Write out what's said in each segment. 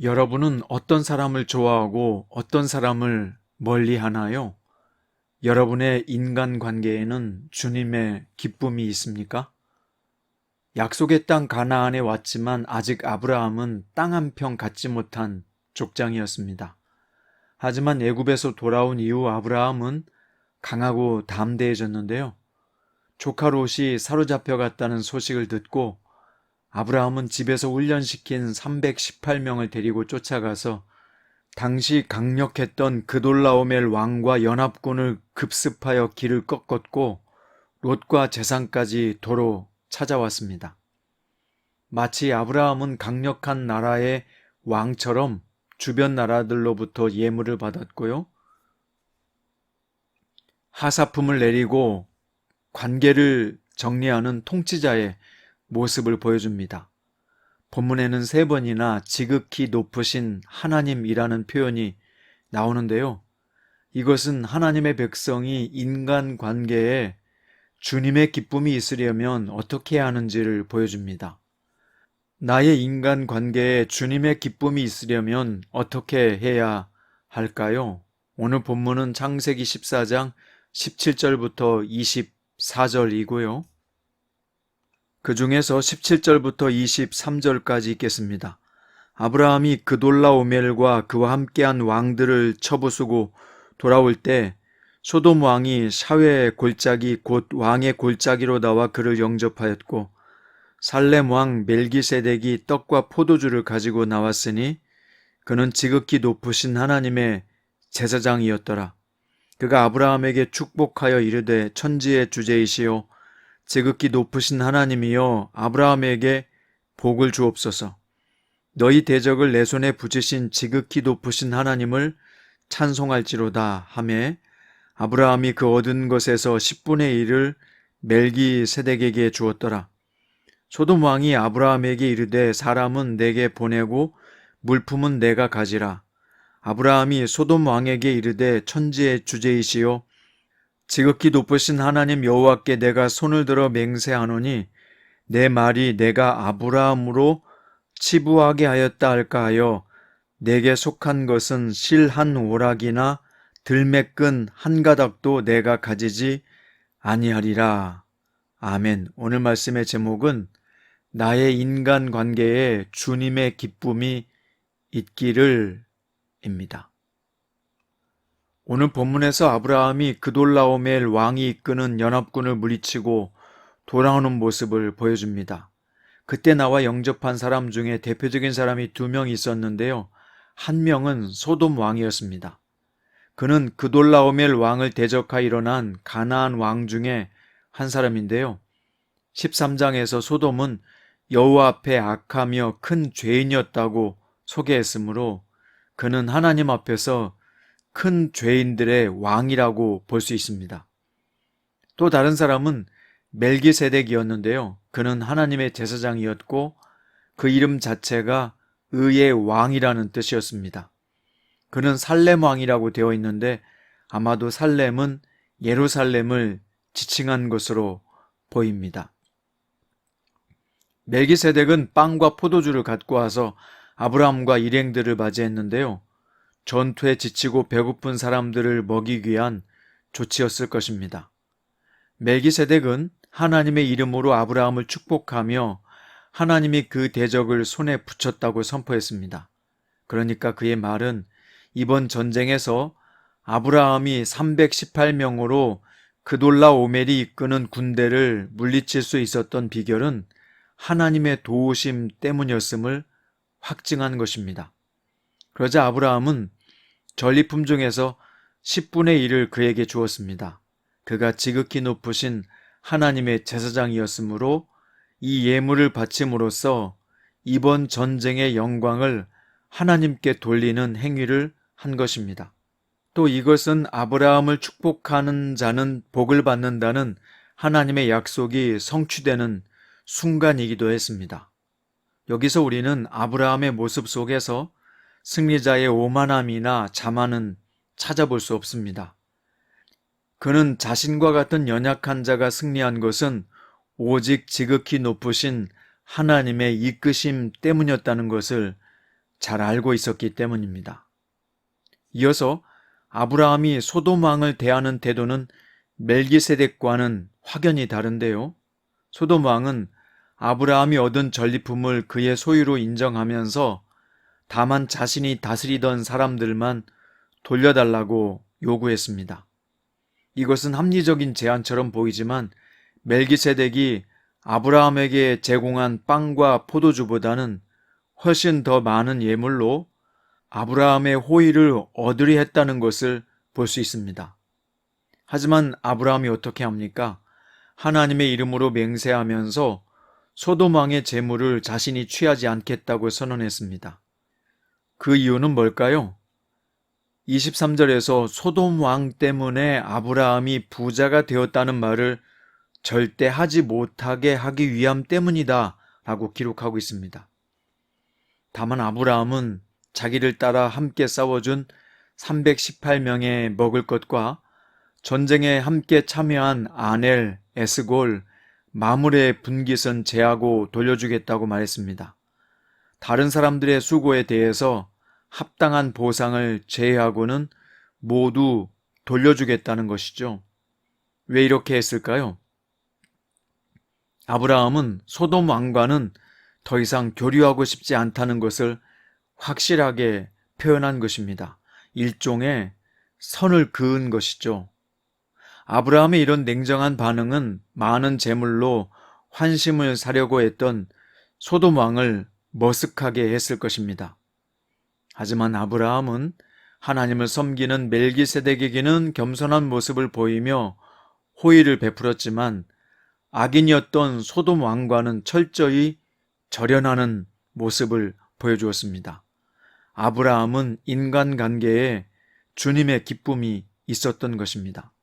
여러분은 어떤 사람을 좋아하고 어떤 사람을 멀리 하나요? 여러분의 인간관계에는 주님의 기쁨이 있습니까? 약속의 땅 가나안에 왔지만 아직 아브라함은 땅 한 평 갖지 못한 족장이었습니다. 하지만 애굽에서 돌아온 이후 아브라함은 강하고 담대해졌는데요. 조카 롯이 사로잡혀 갔다는 소식을 듣고 아브라함은 집에서 훈련시킨 318명을 데리고 쫓아가서 당시 강력했던 그돌라오멜 왕과 연합군을 급습하여 길을 꺾었고 롯과 재산까지 도로 찾아왔습니다. 마치 아브라함은 강력한 나라의 왕처럼 주변 나라들로부터 예물을 받았고요. 하사품을 내리고 관계를 정리하는 통치자의 모습을 보여줍니다. 본문에는 3번이나 지극히 높으신 하나님이라는 표현이 나오는데요. 이것은 하나님의 백성이 인간관계에 주님의 기쁨이 있으려면 어떻게 해야 하는지를 보여줍니다. 나의 인간관계에 주님의 기쁨이 있으려면 어떻게 해야 할까요? 오늘 본문은 창세기 14장 17절부터 24절이고요. 그 중에서 17절부터 23절까지 읽겠습니다. 아브라함이 그돌라오멜과 그와 함께한 왕들을 쳐부수고 돌아올 때 소돔 왕이 샤웨의 골짜기 곧 왕의 골짜기로 나와 그를 영접하였고 살렘 왕 멜기세덱이 떡과 포도주를 가지고 나왔으니 그는 지극히 높으신 하나님의 제사장이었더라. 그가 아브라함에게 축복하여 이르되 천지의 주제이시오 지극히 높으신 하나님이여 아브라함에게 복을 주옵소서. 너희 대적을 내 손에 붙이신 지극히 높으신 하나님을 찬송할지로다 하매 아브라함이 그 얻은 것에서 10분의 1을 멜기세덱에게 주었더라. 소돔 왕이 아브라함에게 이르되 사람은 내게 보내고 물품은 내가 가지라. 아브라함이 소돔 왕에게 이르되 천지의 주제이시오 지극히 높으신 하나님 여호와께 내가 손을 들어 맹세하노니 내 말이 내가 아브라함으로 치부하게 하였다 할까 하여 내게 속한 것은 실 한 오락이나 들매끈 한 가닥도 내가 가지지 아니하리라. 아멘. 오늘 말씀의 제목은 나의 인간관계에 주님의 기쁨이 있기를 입니다. 오늘 본문에서 아브라함이 그돌라오멜 왕이 이끄는 연합군을 물리치고 돌아오는 모습을 보여줍니다. 그때 나와 영접한 사람 중에 대표적인 사람이 2명 있었는데요. 한 명은 소돔 왕이었습니다. 그는 그돌라오멜 왕을 대적하여 일어난 가나안 왕 중에 한 사람인데요. 13장에서 소돔은 여호와 앞에 악하며 큰 죄인이었다고 소개했으므로 그는 하나님 앞에서 큰 죄인들의 왕이라고 볼 수 있습니다. 또 다른 사람은 멜기세덱이었는데요. 그는 하나님의 제사장이었고 그 이름 자체가 의의 왕이라는 뜻이었습니다. 그는 살렘 왕이라고 되어 있는데 아마도 살렘은 예루살렘을 지칭한 것으로 보입니다. 멜기세덱은 빵과 포도주를 갖고 와서 아브라함과 일행들을 맞이했는데요. 전투에 지치고 배고픈 사람들을 먹이기 위한 조치였을 것입니다. 멜기세덱은 하나님의 이름으로 아브라함을 축복하며 하나님이 그 대적을 손에 붙였다고 선포했습니다. 그러니까 그의 말은 이번 전쟁에서 아브라함이 318명으로 그돌라오멜이 이끄는 군대를 물리칠 수 있었던 비결은 하나님의 도우심 때문이었음을 확증한 것입니다. 그러자 아브라함은 전리품 중에서 10분의 1을 그에게 주었습니다. 그가 지극히 높으신 하나님의 제사장이었으므로 이 예물을 바침으로써 이번 전쟁의 영광을 하나님께 돌리는 행위를 한 것입니다. 또 이것은 아브라함을 축복하는 자는 복을 받는다는 하나님의 약속이 성취되는 순간이기도 했습니다. 여기서 우리는 아브라함의 모습 속에서 승리자의 오만함이나 자만은 찾아볼 수 없습니다. 그는 자신과 같은 연약한 자가 승리한 것은 오직 지극히 높으신 하나님의 이끄심 때문이었다는 것을 잘 알고 있었기 때문입니다. 이어서 아브라함이 소돔 왕을 대하는 태도는 멜기세덱과는 확연히 다른데요. 소돔 왕은 아브라함이 얻은 전리품을 그의 소유로 인정하면서 다만 자신이 다스리던 사람들만 돌려달라고 요구했습니다. 이것은 합리적인 제안처럼 보이지만 멜기세덱이 아브라함에게 제공한 빵과 포도주보다는 훨씬 더 많은 예물로 아브라함의 호의를 얻으려 했다는 것을 볼 수 있습니다. 하지만 아브라함이 어떻게 합니까? 하나님의 이름으로 맹세하면서 소돔 왕의 재물을 자신이 취하지 않겠다고 선언했습니다. 그 이유는 뭘까요? 23절에서 소돔 왕 때문에 아브라함이 부자가 되었다는 말을 절대 하지 못하게 하기 위함 때문이다 라고 기록하고 있습니다. 다만 아브라함은 자기를 따라 함께 싸워준 318명의 먹을 것과 전쟁에 함께 참여한 아넬, 에스골, 마므레 분깃은 제하고 돌려주겠다고 말했습니다. 다른 사람들의 수고에 대해서 합당한 보상을 제외하고는 모두 돌려주겠다는 것이죠. 왜 이렇게 했을까요? 아브라함은 소돔 왕과는 더 이상 교류하고 싶지 않다는 것을 확실하게 표현한 것입니다. 일종의 선을 그은 것이죠. 아브라함의 이런 냉정한 반응은 많은 재물로 환심을 사려고 했던 소돔 왕을 머쓱하게 했을 것입니다. 하지만 아브라함은 하나님을 섬기는 멜기세덱에게는 겸손한 모습을 보이며 호의를 베풀었지만 악인이었던 소돔 왕과는 철저히 절연하는 모습을 보여주었습니다. 아브라함은 인간관계에 주님의 기쁨이 있었던 것입니다.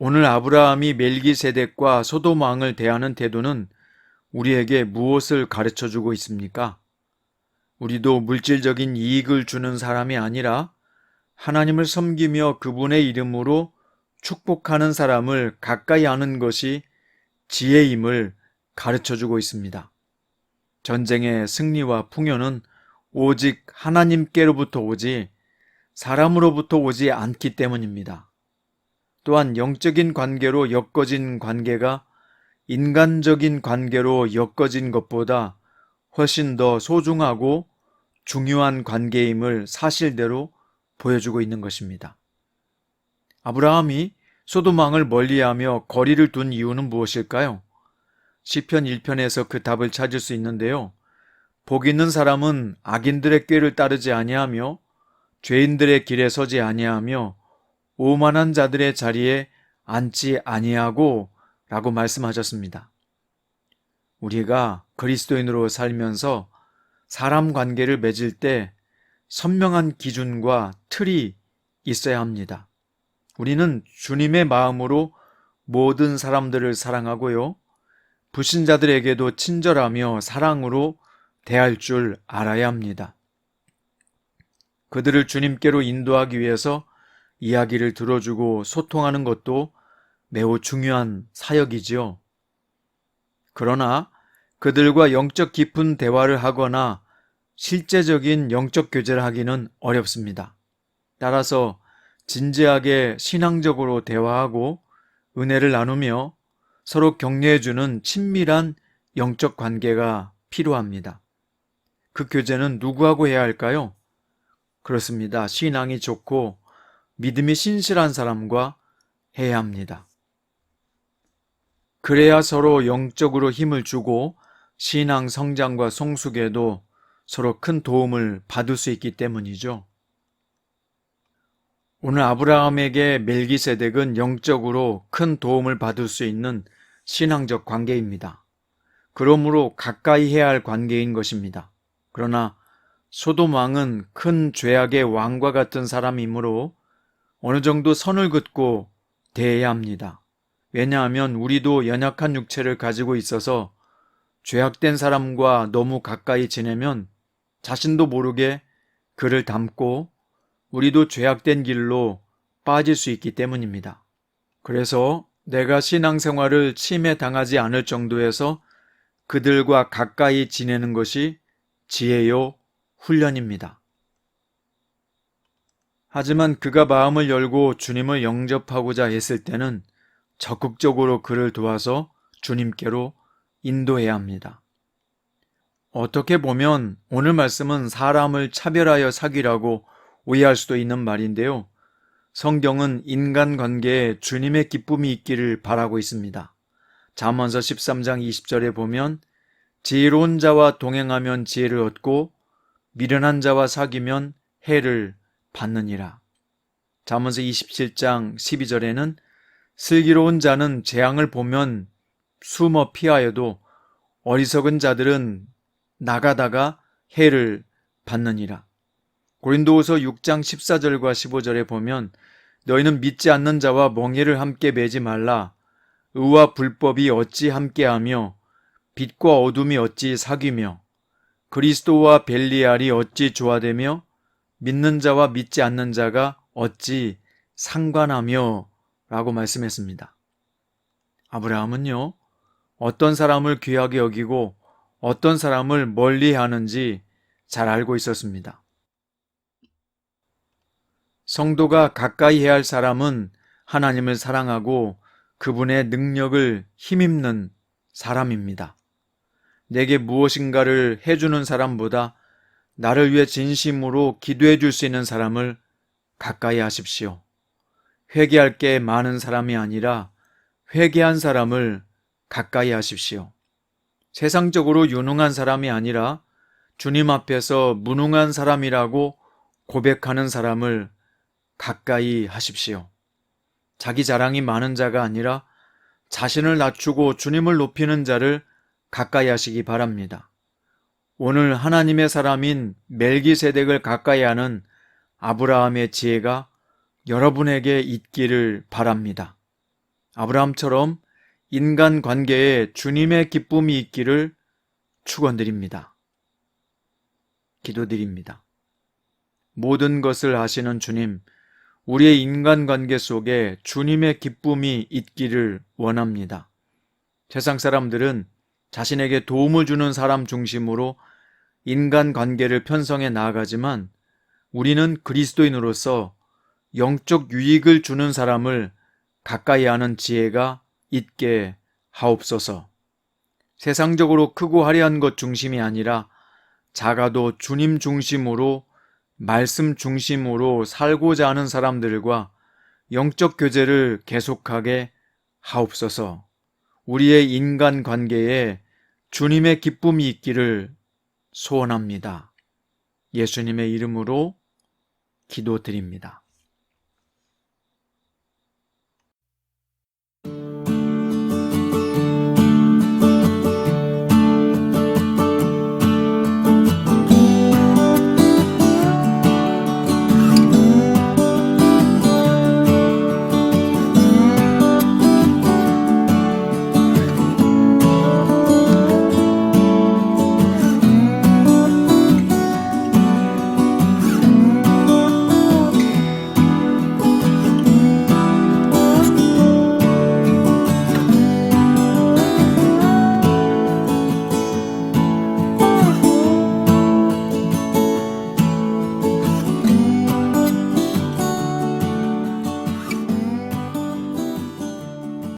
오늘 아브라함이 멜기세덱과 소돔 왕을 대하는 태도는 우리에게 무엇을 가르쳐주고 있습니까? 우리도 물질적인 이익을 주는 사람이 아니라 하나님을 섬기며 그분의 이름으로 축복하는 사람을 가까이 하는 것이 지혜임을 가르쳐주고 있습니다. 전쟁의 승리와 풍요는 오직 하나님께로부터 오지 사람으로부터 오지 않기 때문입니다. 또한 영적인 관계로 엮어진 관계가 인간적인 관계로 엮어진 것보다 훨씬 더 소중하고 중요한 관계임을 사실대로 보여주고 있는 것입니다. 아브라함이 소돔 왕을 멀리하며 거리를 둔 이유는 무엇일까요? 시편 1편에서 그 답을 찾을 수 있는데요. 복 있는 사람은 악인들의 꾀를 따르지 아니하며 죄인들의 길에 서지 아니하며 오만한 자들의 자리에 앉지 아니하고 라고 말씀하셨습니다. 우리가 그리스도인으로 살면서 사람 관계를 맺을 때 선명한 기준과 틀이 있어야 합니다. 우리는 주님의 마음으로 모든 사람들을 사랑하고요. 불신자들에게도 친절하며 사랑으로 대할 줄 알아야 합니다. 그들을 주님께로 인도하기 위해서 이야기를 들어주고 소통하는 것도 매우 중요한 사역이지요. 그러나 그들과 영적 깊은 대화를 하거나 실제적인 영적 교제를 하기는 어렵습니다. 따라서 진지하게 신앙적으로 대화하고 은혜를 나누며 서로 격려해주는 친밀한 영적 관계가 필요합니다. 그 교제는 누구하고 해야 할까요? 그렇습니다. 신앙이 좋고 믿음이 신실한 사람과 해야 합니다. 그래야 서로 영적으로 힘을 주고 신앙 성장과 성숙에도 서로 큰 도움을 받을 수 있기 때문이죠. 오늘 아브라함에게 멜기세덱은 영적으로 큰 도움을 받을 수 있는 신앙적 관계입니다. 그러므로 가까이 해야 할 관계인 것입니다. 그러나 소돔 왕은 큰 죄악의 왕과 같은 사람이므로 어느 정도 선을 긋고 대해야 합니다. 왜냐하면 우리도 연약한 육체를 가지고 있어서 죄악된 사람과 너무 가까이 지내면 자신도 모르게 그를 닮고 우리도 죄악된 길로 빠질 수 있기 때문입니다. 그래서 내가 신앙생활을 침해당하지 않을 정도에서 그들과 가까이 지내는 것이 지혜요 훈련입니다. 하지만 그가 마음을 열고 주님을 영접하고자 했을 때는 적극적으로 그를 도와서 주님께로 인도해야 합니다. 어떻게 보면 오늘 말씀은 사람을 차별하여 사귀라고 오해할 수도 있는 말인데요. 성경은 인간관계에 주님의 기쁨이 있기를 바라고 있습니다. 잠언서 13장 20절에 보면 지혜로운 자와 동행하면 지혜를 얻고 미련한 자와 사귀면 해를 받느니라. 잠언서 27장 12절에는 슬기로운 자는 재앙을 보면 숨어 피하여도 어리석은 자들은 나가다가 해를 받느니라. 고린도후서 6장 14절과 15절에 보면 너희는 믿지 않는 자와 멍에를 함께 매지 말라. 의와 불법이 어찌 함께하며 빛과 어둠이 어찌 사귀며 그리스도와 벨리알이 어찌 조화되며 믿는 자와 믿지 않는 자가 어찌 상관하며 라고 말씀했습니다. 아브라함은요, 어떤 사람을 귀하게 여기고 어떤 사람을 멀리 하는지 잘 알고 있었습니다. 성도가 가까이 해야 할 사람은 하나님을 사랑하고 그분의 능력을 힘입는 사람입니다. 내게 무엇인가를 해주는 사람보다 나를 위해 진심으로 기도해 줄 수 있는 사람을 가까이 하십시오. 회개할 게 많은 사람이 아니라 회개한 사람을 가까이 하십시오. 세상적으로 유능한 사람이 아니라 주님 앞에서 무능한 사람이라고 고백하는 사람을 가까이 하십시오. 자기 자랑이 많은 자가 아니라 자신을 낮추고 주님을 높이는 자를 가까이 하시기 바랍니다. 오늘 하나님의 사람인 멜기세덱을 가까이 하는 아브라함의 지혜가 여러분에게 있기를 바랍니다. 아브라함처럼 인간관계에 주님의 기쁨이 있기를 축원드립니다. 기도드립니다. 모든 것을 아시는 주님, 우리의 인간관계 속에 주님의 기쁨이 있기를 원합니다. 세상 사람들은 자신에게 도움을 주는 사람 중심으로 인간관계를 편성해 나아가지만 우리는 그리스도인으로서 영적 유익을 주는 사람을 가까이 하는 지혜가 있게 하옵소서. 세상적으로 크고 화려한 것 중심이 아니라 작아도 주님 중심으로 말씀 중심으로 살고자 하는 사람들과 영적 교제를 계속하게 하옵소서. 우리의 인간관계에 주님의 기쁨이 있기를 소원합니다. 예수님의 이름으로 기도드립니다.